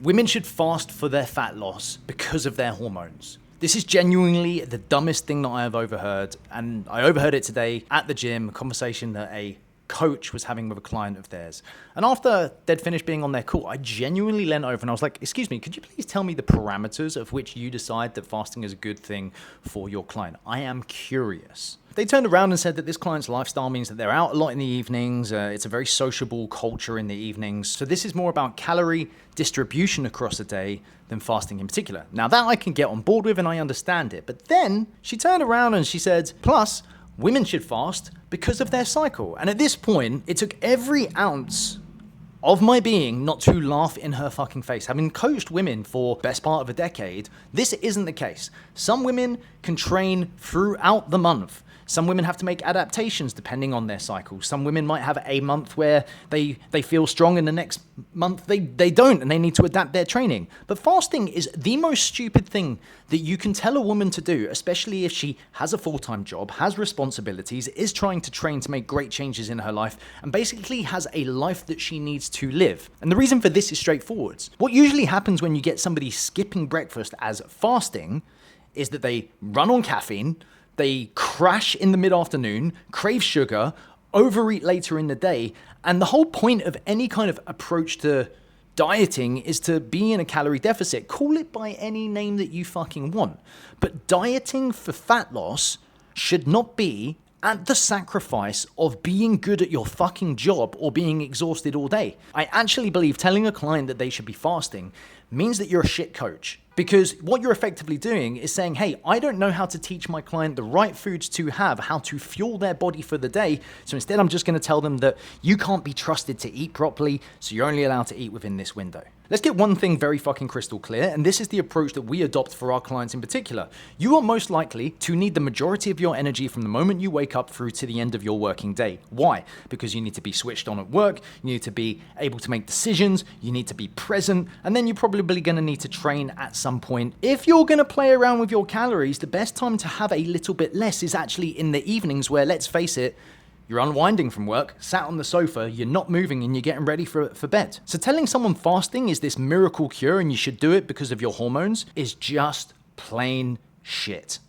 Women should fast for their fat loss because of their hormones. This is genuinely the dumbest thing that I have overheard, and I overheard it today at the gym, a conversation that a coach was having with a client of theirs. And after they'd finished being on their call, I genuinely leant over and I was like, excuse me, could you please tell me the parameters of which you decide that fasting is a good thing for your client? I am curious. They turned around and said that this client's lifestyle means that they're out a lot in the evenings. It's a very sociable culture in the evenings. So this is more about calorie distribution across the day than fasting in particular. Now that I can get on board with and I understand it. But then she turned around and she said, plus women should fast because of their cycle. And at this point, it took every ounce of my being not to laugh in her fucking face. Having coached women for best part of a decade, this isn't the case. Some women can train throughout the month. Some women have to make adaptations depending on their cycle. Some women might have a month where they feel strong and the next month they don't and they need to adapt their training. But fasting is the most stupid thing that you can tell a woman to do, especially if she has a full-time job, has responsibilities, is trying to train to make great changes in her life, and basically has a life that she needs to live. And the reason for this is straightforward. What usually happens when you get somebody skipping breakfast as fasting is that they run on caffeine, they crash in the mid-afternoon, crave sugar, overeat later in the day, and the whole point of any kind of approach to dieting is to be in a calorie deficit. Call it by any name that you fucking want. But dieting for fat loss should not be at the sacrifice of being good at your fucking job or being exhausted all day. I actually believe telling a client that they should be fasting means that you're a shit coach. Because what you're effectively doing is saying, hey, I don't know how to teach my client the right foods to have, how to fuel their body for the day. So instead, I'm just going to tell them that you can't be trusted to eat properly, so you're only allowed to eat within this window. Let's get one thing very fucking crystal clear, and this is the approach that we adopt for our clients in particular. You are most likely to need the majority of your energy from the moment you wake up through to the end of your working day. Why? Because you need to be switched on at work, you need to be able to make decisions, you need to be present, and then you're probably going to need to train at some point. If you're going to play around with your calories, the best time to have a little bit less is actually in the evenings where, let's face it, you're unwinding from work, sat on the sofa, you're not moving and you're getting ready for bed. So telling someone fasting is this miracle cure and you should do it because of your hormones is just plain shit.